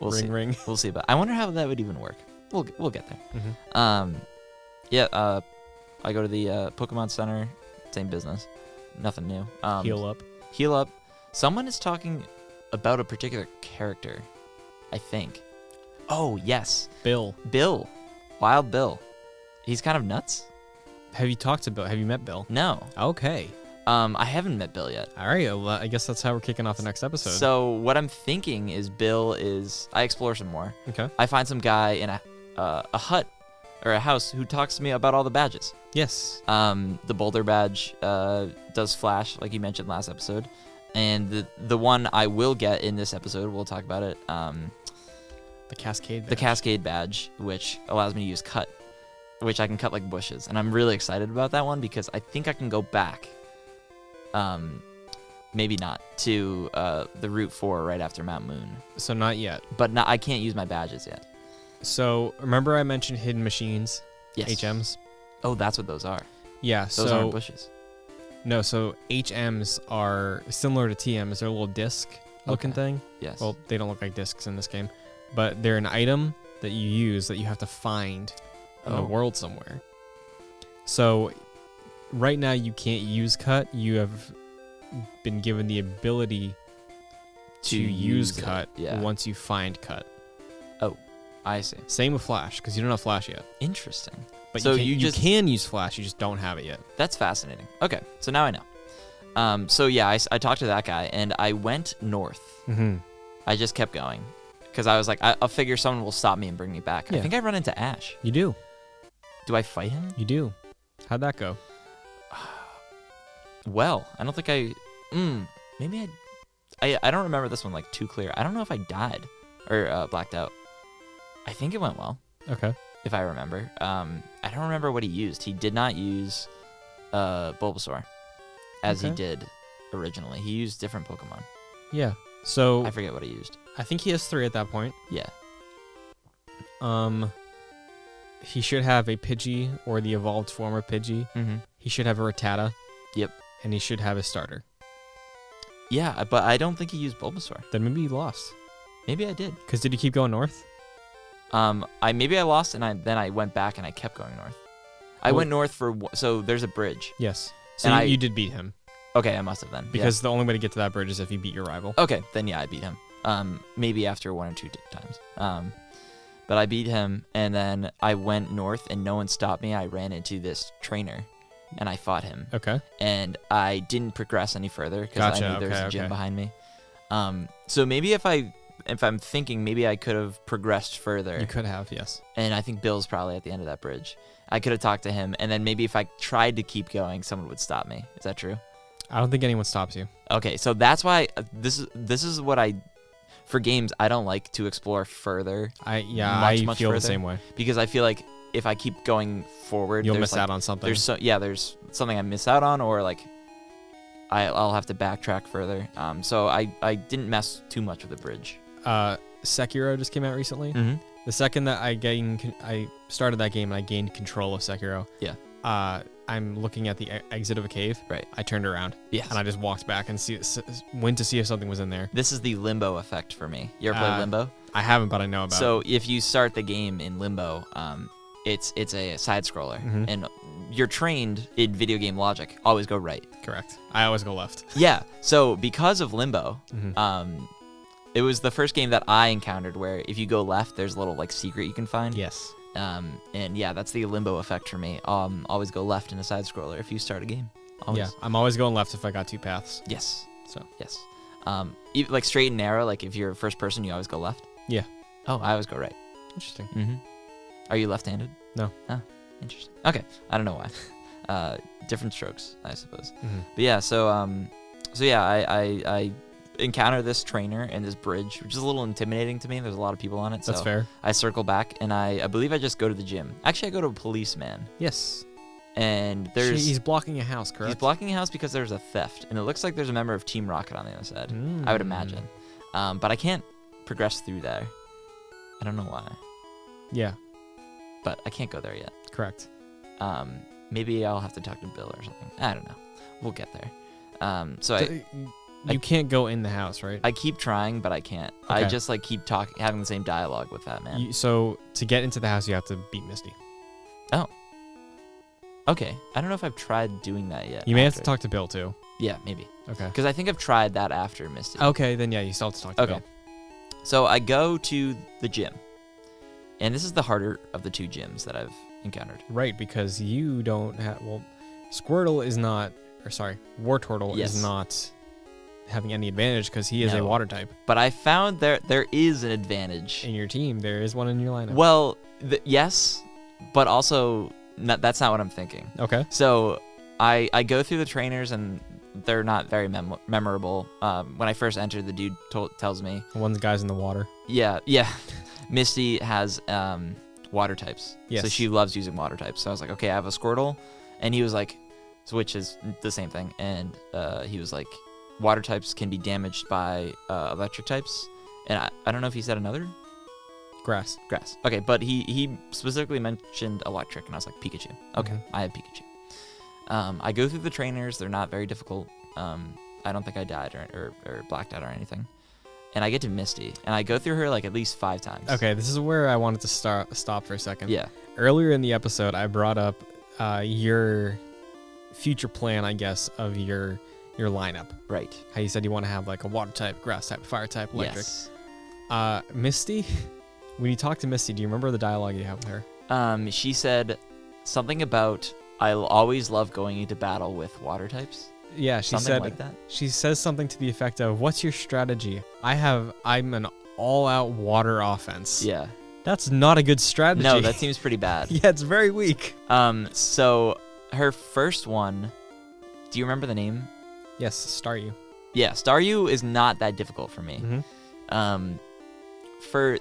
We'll see. ring. We'll see. But I wonder how that would even work. We'll get there. Mm-hmm. I go to the Pokemon Center. Same business. Nothing new. Heal up. Someone is talking about a particular character, I think. Oh, yes. Bill. Wild Bill. He's kind of nuts. Have you talked to Bill? Have you met Bill? No. Okay. I haven't met Bill yet. All right. Well, I guess that's how we're kicking off the next episode. So what I'm thinking is I explore some more. Okay. I find some guy in a hut or a house who talks to me about all the badges. Yes. The Boulder badge does flash, like you mentioned last episode. And the one I will get in this episode, we'll talk about it, The Cascade badge. the Cascade badge, which allows me to use cut, which I can cut like bushes. And I'm really excited about that one because I think I can go back, maybe not, to the Route 4 right after Mount Moon. So not yet. But I can't use my badges yet. So remember I mentioned hidden machines? Yes. HMs? Oh, that's what those are. Yeah. Those aren't bushes. No, so HMs are similar to TMs. They're a little disc-looking thing. Yes. Well, they don't look like discs in this game, but they're an item that you use that you have to find in the world somewhere. So right now you can't use cut. You have been given the ability to use cut once you find cut. Oh, I see. Same with flash, because you don't have flash yet. Interesting. But so you can use flash, you just don't have it yet. That's fascinating. Okay, so now I know. So yeah, I talked to that guy, and I went north. Mm-hmm. I just kept going, because I was like, I'll figure someone will stop me and bring me back. Yeah. I think I run into Ash. You do. Do I fight him? You do. How'd that go? Well, I don't think maybe I don't remember this one like too clear. I don't know if I died or blacked out. I think it went well. Okay. If I remember. I don't remember what he used. He did not use Bulbasaur as he did originally. He used different Pokemon. Yeah. So I forget what he used. I think he has 3 at that point. Yeah. He should have a Pidgey or the evolved form of Pidgey. Mm-hmm. He should have a Rattata. Yep. And he should have a starter. Yeah, but I don't think he used Bulbasaur. Then maybe he lost. Maybe I did. Because did he keep going north? Maybe I lost, and then I went back and I kept going north. I went north so there's a bridge. Yes. So And you did beat him. Okay, I must have then. Because the only way to get to that bridge is if you beat your rival. Okay, then yeah, I beat him. Maybe after 1 or 2 times. But I beat him, and then I went north, and no one stopped me. I ran into this trainer, and I fought him. Okay. And I didn't progress any further because I knew there was a gym behind me. So maybe if I'm thinking, maybe I could have progressed further. You could have, yes. And I think Bill's probably at the end of that bridge. I could have talked to him, and then maybe if I tried to keep going, someone would stop me. Is that true? I don't think anyone stops you. Okay, so that's why this is what for games, I don't like to explore further. I much feel further, the same way. because I feel like if I keep going forward, You'll there's miss out on something. There's something I miss out on, or like I'll have to backtrack further. So I didn't mess too much with the bridge. Sekiro just came out recently. Mm-hmm. The second that I started that game and I gained control of Sekiro. Yeah. I'm looking at the exit of a cave. Right. I turned around. Yes. And I just walked back and went to see if something was in there. This is the limbo effect for me. You ever play Limbo? I haven't, but I know about it. So if you start the game in Limbo, it's a side scroller, Mhm. and you're trained in video game logic. Always go right. Correct. I always go left. Yeah. So because of Limbo, Mhm. it was the first game that I encountered where if you go left, there's a little like secret you can find. Yes. And yeah, that's the Limbo effect for me. Always go left in a side scroller if you start a game. Always. Yeah. I'm always going left if I got 2 paths. Yes. So. Yes. Like straight and narrow. Like if you're first person, you always go left. Yeah. Oh, I always go right. Interesting. Mm-hmm. Are you left-handed? No. Oh, interesting. Okay. I don't know why. Different strokes, I suppose. Mhm. But yeah, so yeah, I encounter this trainer and this bridge, which is a little intimidating to me. There's a lot of people on it. That's so fair. I circle back, and I believe I just go to the gym. Actually, I go to a policeman. Yes. And he's blocking a house, correct? He's blocking a house because there's a theft, and it looks like there's a member of Team Rocket on the other side. I would imagine, but I can't progress through there. I don't know why. Yeah, but I can't go there yet. Correct. Maybe I'll have to talk to Bill or something. I don't know. We'll get there. So you can't go in the house, right? I keep trying, but I can't. Okay. I just like keep having the same dialogue with that man. So to get into the house, you have to beat Misty. Oh. Okay. I don't know if I've tried doing that yet. You may have to talk to Bill too. Yeah, maybe. Okay. Because I think I've tried that after Misty. Okay, then yeah, you still have to talk to Bill. So I go to the gym. And this is the harder of the two gyms that I've encountered. Right, because you don't have... Well, Squirtle is not... Or sorry, Wartortle is not having any advantage because he is a water type. But I found there is an advantage. In your team, there is one in your lineup. Well, yes, but also that's not what I'm thinking. Okay. So I go through the trainers and they're not very memorable. When I first entered, the dude tells me... One of the guys in the water. Yeah. Misty has water types. Yes. So she loves using water types. So I was like, okay, I have a Squirtle. And he was like, which is the same thing. And he was like, water types can be damaged by electric types. And I don't know if he said another. Grass. Okay, but he specifically mentioned electric. And I was like, Pikachu. Okay, I have Pikachu. I go through the trainers. They're not very difficult. I don't think I died or blacked out or anything. And I get to Misty, and I go through her like at least 5 times. Okay, this is where I wanted to stop for a second. Yeah. Earlier in the episode, I brought up your future plan, I guess, of your lineup. Right. How you said you want to have like a water type, grass type, fire type, electric. Yes. Misty, when you talk to Misty, do you remember the dialogue you have with her? She said something about I'll always love going into battle with water types. Yeah, she something said like that. She says something to the effect of, "What's your strategy? I'm an all-out water offense." Yeah. That's not a good strategy. No, that seems pretty bad. Yeah, it's very weak. So her first one, do you remember the name? Yes, Staryu. Yeah, Staryu is not that difficult for me. For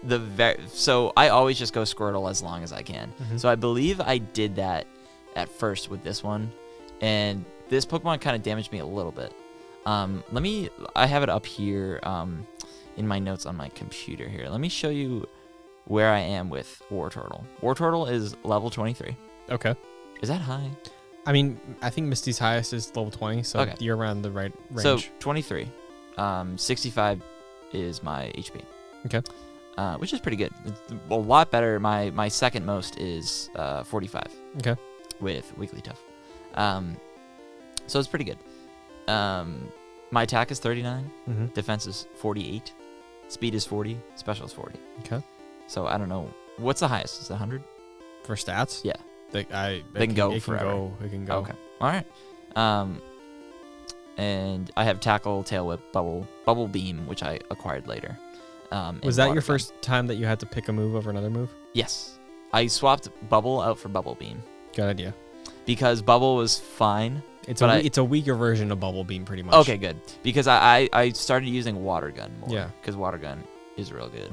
so I always just go Squirtle as long as I can. So I believe I did that at first with this one, and this Pokemon kind of damaged me a little bit. I have it up here in my notes on my computer here. Let me show you where I am with Wartortle. Wartortle is level 23. Okay. Is that high? I mean, I think Misty's highest is level 20, so you're around the right range. So 23. 65 is my HP. Okay. Which is pretty good. It's a lot better. My second most is 45. Okay. With Weekly Tough. So it's pretty good. My attack is 39. Defense is 48. Speed is 40. Special is 40. Okay. So I don't know. What's the highest? Is it 100? For stats? Yeah. They can go forever. It can go. Okay. All right. And I have Tackle, Tail Whip, Bubble Beam, which I acquired later. Was that your first time that you had to pick a move over another move? Yes. I swapped Bubble out for Bubble Beam. Good idea. Because Bubble was fine. It's a weaker version of Bubble Beam, pretty much. Okay, good. Because I started using Water Gun more. Yeah. Because Water Gun is real good.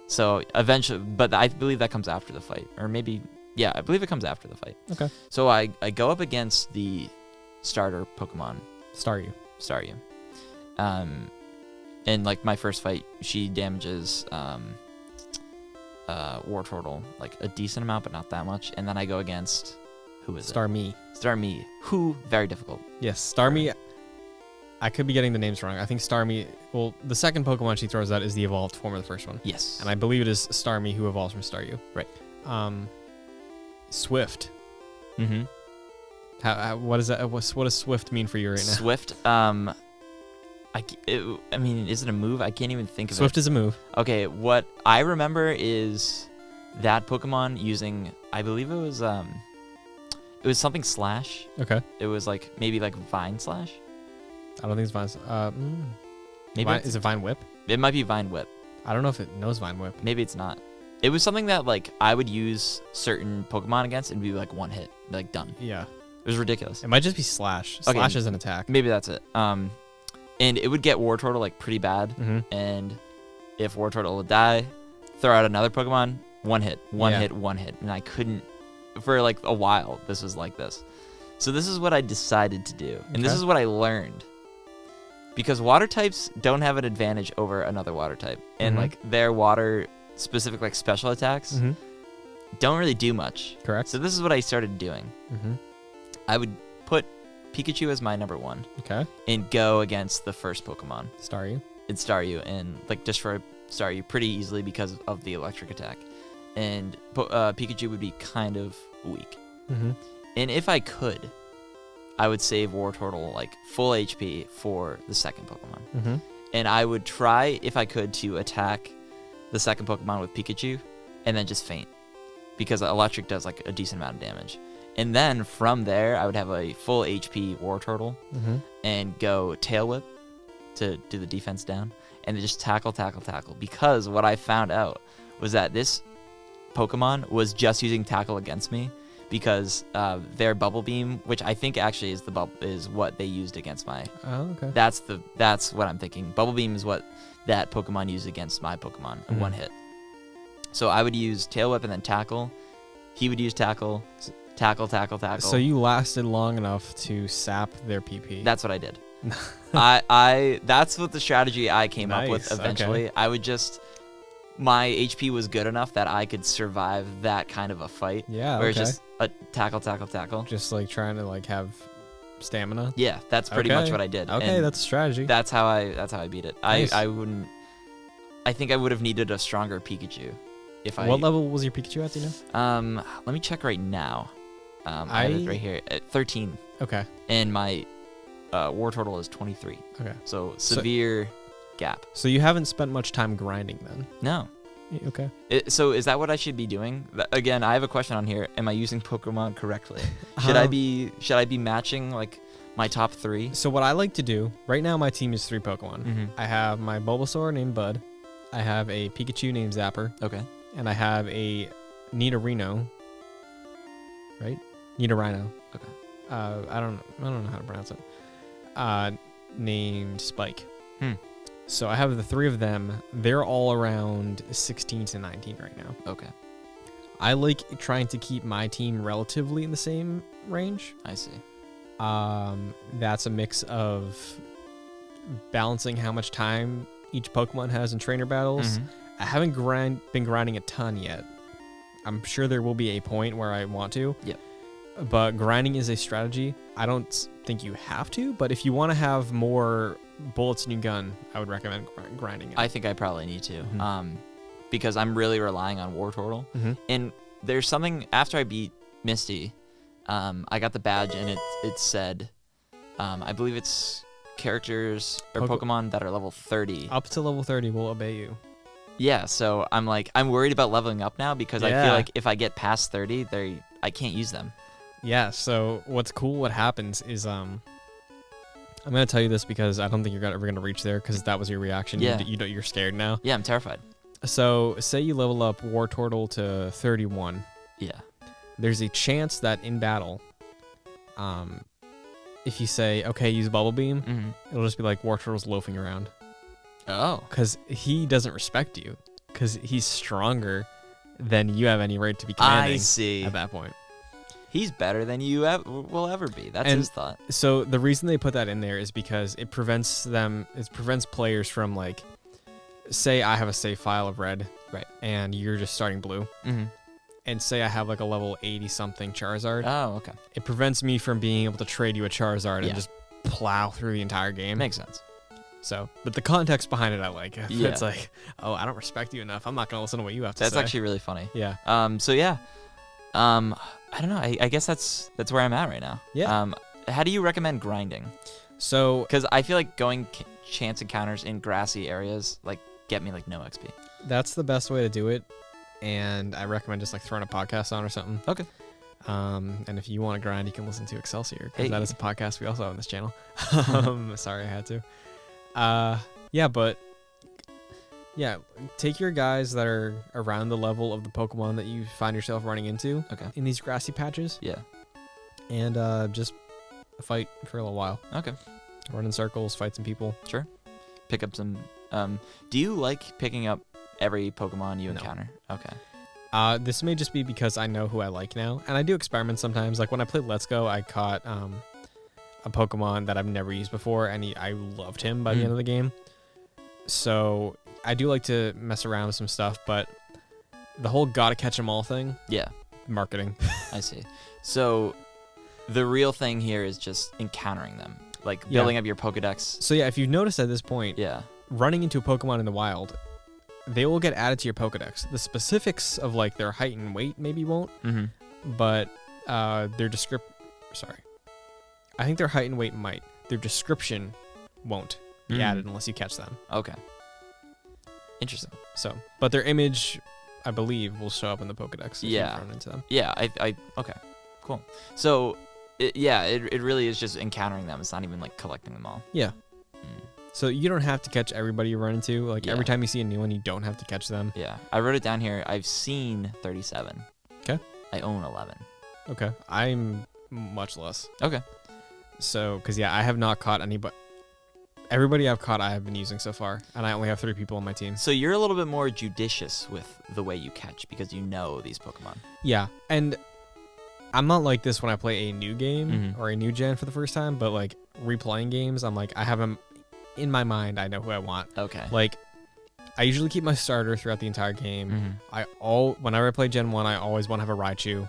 So eventually, but I believe that comes after the fight, or maybe, yeah, I believe it comes after the fight. Okay. So I go up against the starter Pokemon. Staryu. And like my first fight, she damages Wartortle like a decent amount, but not that much. And then I go against who is Starmie. Starmie, who very difficult. Yes, Starmie. I could be getting the names wrong. I think Starmie. Well, the second Pokemon she throws out is the evolved form of the first one. Yes. And I believe it is Starmie who evolves from Staryu. Right. Swift. What is that? What does Swift mean for you right now? Swift. I mean, is it a move? I can't even think of it. Swift is a move. Okay, what I remember is that Pokemon using, I believe it was something slash. Okay. It was like maybe like Vine Slash. I don't think it's Vine. Maybe is it Vine Whip? It might be Vine Whip. I don't know if it knows Vine Whip. Maybe it's not. It was something that like I would use certain Pokemon against and be like one hit, be like done. Yeah. It was ridiculous. It might just be Slash. Okay. Slash is an attack. Maybe that's it. And it would get Wartortle like pretty bad. Mm-hmm. And if Wartortle would die, throw out another Pokemon, one hit, and I couldn't for like a while. This was like this. So this is what I decided to do, and this is what I learned. Because water types don't have an advantage over another water type, and like their water specific like special attacks don't really do much. Correct. So this is what I started doing. I would put Pikachu as my number 1. Okay. And go against the first Pokemon. Staryu. And Staryu, and like destroy Staryu pretty easily because of the electric attack. And Pikachu would be kind of weak. And if I could, I would save Wartortle like full HP for the second Pokemon. And I would try, if I could, to attack the second Pokemon with Pikachu and then just faint. Because electric does like a decent amount of damage. And then from there, I would have a full HP Wartortle and go Tail Whip to do the defense down. And then just tackle. Because what I found out was that this Pokemon was just using tackle against me because their Bubble Beam, which I think actually is what they used against my. Oh, okay. That's what I'm thinking. Bubble Beam is what that Pokemon used against my Pokemon in one hit. So I would use Tail Whip and then tackle. He would use tackle. Tackle. So you lasted long enough to sap their PP. That's what I did. I that's what the strategy I came up with eventually. Okay. I would just, my HP was good enough that I could survive that kind of a fight. Yeah. Where it's just a tackle. Just like trying to like have stamina. Yeah, that's pretty much what I did. Okay, and that's a strategy. That's how I beat it. Nice. I think I would have needed a stronger Pikachu. What level was your Pikachu at, do you know? Let me check right now. I have it right here at 13. Okay. And my Wartortle is 23. Okay. So severe gap. So you haven't spent much time grinding then? No. Okay. So is that what I should be doing? Again, I have a question on here. Am I using Pokemon correctly? Should I be matching like my top 3? So what I like to do, right now my team is 3 Pokemon. I have my Bulbasaur named Bud. I have a Pikachu named Zapper. Okay. And I have a Nidorino. Right? Nidorino. Okay. I don't know how to pronounce it. Named Spike. So I have the 3 of them. They're all around 16 to 19 right now. Okay. I like trying to keep my team relatively in the same range. I see. That's a mix of balancing how much time each Pokemon has in trainer battles. I haven't been grinding a ton yet. I'm sure there will be a point where I want to. Yep. But grinding is a strategy. I don't think you have to, but if you want to have more bullets in your gun, I would recommend grinding it. I think I probably need to. Because I'm really relying on Wartortle. And there's something, after I beat Misty, I got the badge and it said, I believe it's characters or Pokemon that are level 30. Up to level 30 will obey you. Yeah, so I'm worried about leveling up now because I feel like if I get past 30, I can't use them. Yeah, so what's cool, what happens is, I'm going to tell you this because I don't think you're ever going to reach there because that was your reaction. Yeah. You're scared now. Yeah, I'm terrified. So say you level up Wartortle to 31. Yeah. There's a chance that in battle, if you say, okay, use Bubble Beam, it'll just be like Wartortle's loafing around. Oh. Because he doesn't respect you. Because he's stronger than you have any right to be commanding. I see. At that point. He's better than you will ever be. That's his thought. So the reason they put that in there is because it prevents players from, like, say I have a save file of red. Right. And you're just starting blue. And say I have like a level 80 something Charizard. Oh, okay. It prevents me from being able to trade you a Charizard and just plow through the entire game. Makes sense. So, but the context behind it I like. Yeah. It's like, oh, I don't respect you enough. I'm not going to listen to what you have to say. That's actually really funny. Yeah. So yeah. I don't know. I guess that's where I'm at right now. Yeah. How do you recommend grinding? So, because I feel like going chance encounters in grassy areas like get me like no XP. That's the best way to do it. And I recommend just like throwing a podcast on or something. Okay. And if you want to grind, you can listen to Excelsior because Hey. that is a podcast we also have on this channel. Sorry, I had to. Take your guys that are around the level of the Pokemon that you find yourself running into Okay. in these grassy patches. Yeah. and just fight for a little while. Okay. Run in circles, fight some people. Sure. Pick up some. Do you like picking up every Pokemon you No. encounter? Okay. This may just be because I know who I like now, and I do experiment sometimes. Like when I played Let's Go, I caught a Pokemon that I've never used before, and I loved him by the end of the game. So I do like to mess around with some stuff, but the whole gotta catch 'em all thing, Yeah. marketing. I see. So the real thing here is just encountering them, like Yeah. building up your Pokedex. So yeah, if you've noticed at this point, Yeah. running into a Pokemon in the wild, they will get added to your Pokedex. The specifics of like their height and weight maybe won't, Mm-hmm. but their I think their height and weight might. Their description won't be added unless you catch them. Okay. Interesting. So, but their image, I believe, will show up in the Pokedex if Yeah. you run into them. Yeah. Okay. Cool. So, it really is just encountering them. It's not even like collecting them all. Yeah. Mm. So you don't have to catch everybody you run into. Like Yeah. every time you see a new one, you don't have to catch them. Yeah. I wrote it down here. I've seen 37. Okay. I own 11. Okay. I'm much less. Okay. So, because yeah, I have not caught anybody. Everybody I've caught, I have been using so far, and I only have 3 people on my team. So you're a little bit more judicious with the way you catch because you know these Pokemon. Yeah, and I'm not like this when I play a new game Mhm. or a new gen for the first time, but like replaying games, I'm like, I have them in my mind. I know who I want. Okay. Like, I usually keep my starter throughout the entire game. Mhm. Whenever I play Gen 1, I always want to have a Raichu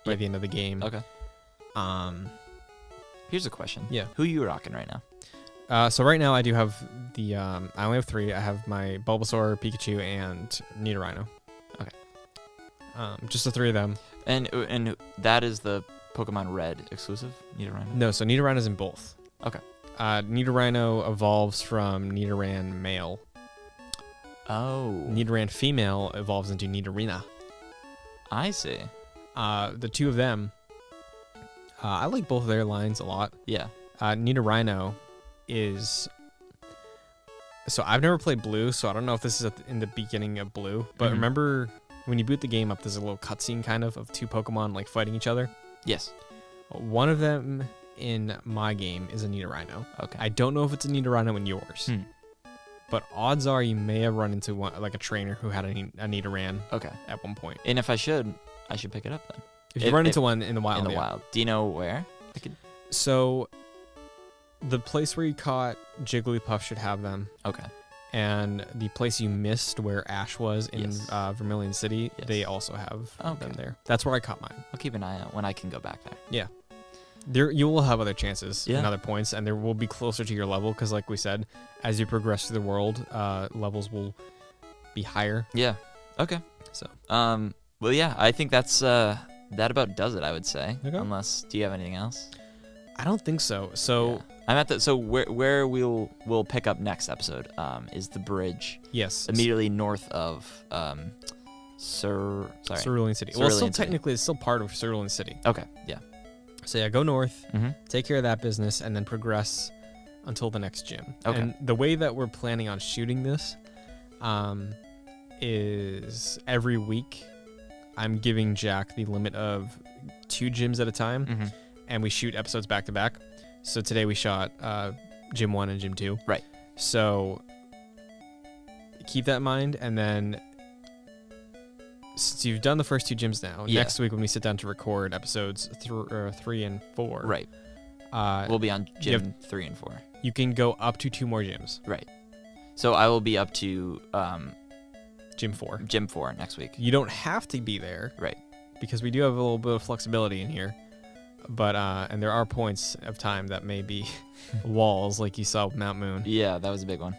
by Yep. the end of the game. Okay. Here's a question. Yeah. Who are you rocking right now? So right now I do have the I only have 3. I have my Bulbasaur, Pikachu, and Nidorino. Okay. Just the 3 of them. And that is the Pokemon Red exclusive, Nidorino? No, so Nidorino's in both. Okay. Nidorino evolves from Nidoran male. Oh. Nidoran female evolves into Nidorina. I see. The 2 of them, I like both of their lines a lot. Yeah. Nidorino is... So I've never played Blue, so I don't know if this is in the beginning of Blue, but Mhm. remember when you boot the game up, there's a little cutscene kind of 2 Pokemon like fighting each other. Yes. One of them in my game is a Nidorino. Okay. I don't know if it's a Nidorino in yours, but odds are you may have run into one, like a trainer who had a Nidoran Okay. at one point. And if I should pick it up then. If you run into one in the wild, In the yeah. wild. Do you know where? I could. So the place where you caught Jigglypuff should have them. Okay. And the place you missed where Ash was in Yes. Vermilion City, Yes. they also have Okay. them there. That's where I caught mine. I'll keep an eye out when I can go back there. There, you will have other chances Yeah. and other points, and there will be closer to your level because, like we said, as you progress through the world, levels will be higher. Yeah. Okay. So Well, yeah. I think that's that about does it. I would say. Okay. Unless, do you have anything else? I don't think so. So Yeah. I'm at the. So where we'll pick up next episode is the bridge yes, immediately north of Cerulean City. Well, Cerulean it's still City. technically it's still part of Cerulean City. Okay. Yeah. So yeah, go north, Mm-hmm. take care of that business, and then progress until the next gym. Okay. And the way that we're planning on shooting this, is every week I'm giving Jack the limit of 2 gyms at a time, Mm-hmm. and we shoot episodes back to back. So today we shot Gym 1 and Gym 2. Right. So keep that in mind, and then since you've done the first 2 gyms now, Yeah. next week when we sit down to record episodes 3 and 4, Right. uh, We'll be on you gym 3 and 4. you can go up to 2 more gyms. Right. So I will be up to Gym 4. gym 4 next week. You don't have to be there. Right. Because we do have a little bit of flexibility in here. But and there are points of time that may be walls like you saw with Mount Moon. Yeah, that was a big one.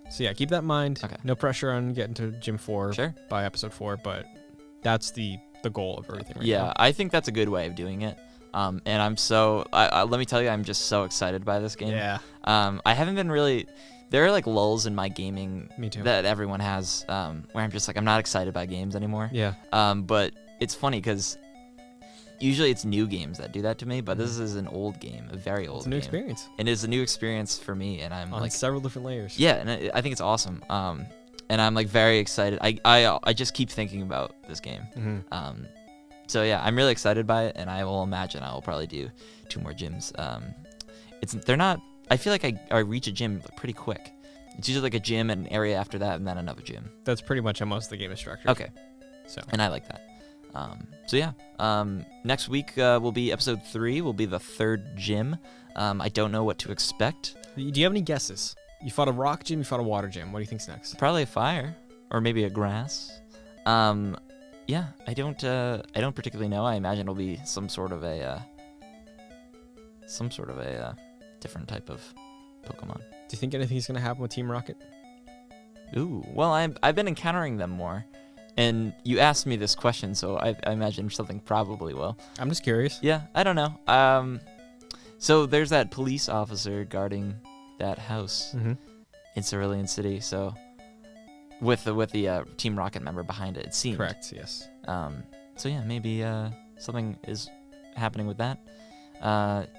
So yeah, keep that in mind. Okay. No pressure on getting to Gym 4 Sure. by episode 4, but that's the goal of everything right Yeah, now. I think that's a good way of doing it. And I'm so let me tell you, I'm just so excited by this game. Yeah. I haven't been really. There are like lulls in my gaming Me too. that everyone has, where I'm just like I'm not excited by games anymore. Yeah. But it's funny because usually it's new games that do that to me, but this is an old game, a very old It's a new game. experience And it's a new experience for me, and I'm on like, several different layers. yeah, and I think it's awesome. And I'm like very excited. I just keep thinking about this game. Mm-hmm. So yeah, I'm really excited by it, and I will imagine I will probably do 2 more gyms. They're not. I feel like I reach a gym pretty quick. It's usually like a gym and an area after that, and then another gym. That's pretty much how most of the game is structured. Okay. So. And I like that. So yeah, next week will be episode 3. Will be the 3rd gym. I don't know what to expect. Do you have any guesses? You fought a rock gym. You fought a water gym. What do you think's next? Probably a fire, or maybe a grass. Yeah, I don't particularly know. I imagine it'll be some sort of a different type of Pokemon. Do you think anything's gonna happen with Team Rocket? Ooh, well, I've been encountering them more, and you asked me this question, so I imagine something probably will. I'm just curious. Yeah, I don't know. So there's that police officer guarding that house in Cerulean City. So with the Team Rocket member behind it, it seemed. Correct. Yes. So yeah, maybe something is happening with that.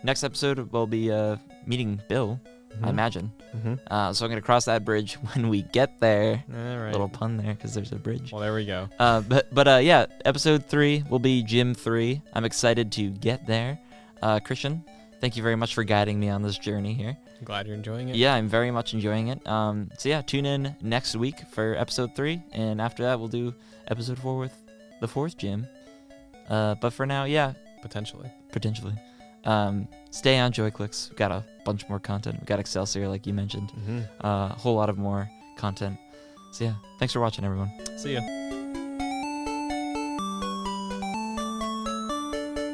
Next episode we'll be meeting Bill, I imagine. So I'm gonna cross that bridge when we get there. All right. Little pun there, because there's a bridge. Well, there we go. But yeah, episode 3 will be Gym 3. I'm excited to get there. Christian, thank you very much for guiding me on this journey here. I'm glad you're enjoying it. Yeah, I'm very much enjoying it. So yeah, tune in next week for episode 3, and after that we'll do episode 4 with the 4th gym. But for now, yeah, Potentially. Stay on JoyClicks. We've got a bunch more content. We've got Excelsior, like you mentioned. A whole lot of more content. So yeah, thanks for watching, everyone. See ya.